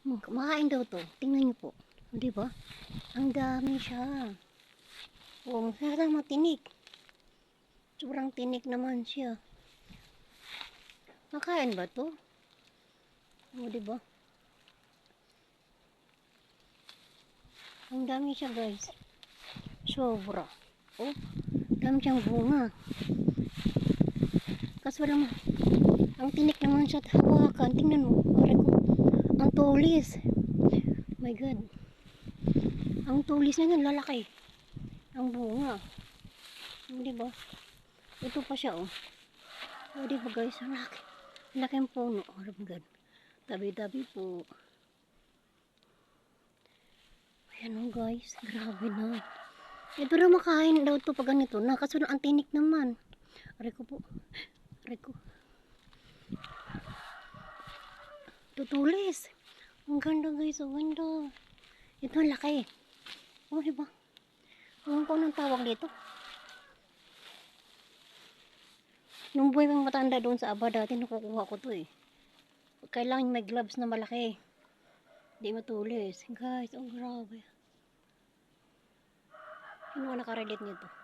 Kumakain daw to. Tingnan niyo po. Di ba? Ang dami siya. Oh, masyadong matinik. Sobrang tinik naman siya. Makain ba to? Oh, di ba? Ang dami siya, guys. Sobra. Oh, dami siyang bunga. Kaso lang, ang tinik naman siya at hawakan. Tingnan mo. Aray ko. Ang tulis. My God. Ang tulis na yun, lalaki. Ang bunga. Di ba? Ito pa siya, oh. Oh, di ba, guys? Ang laki. Ang laki ang puno. Oh my God. Tabi-tabi po. Ayan, oh, guys. Grabe na. Eh, pero makain daw to pag ganito na. Kaso ang tinik naman. Aray ko po. Aray ko. Tutulis. Ang ganda, guys. Ang ganda. Ito ang laki. Oh, diba? Ewan ko anong tawag dito. Nung buhay pang matanda doon sa Aba dati, nakukuha ko to eh. Kailangan may gloves na malaki. Hindi matulis. Guys, oh grabe. Sino ka nakarelate nito?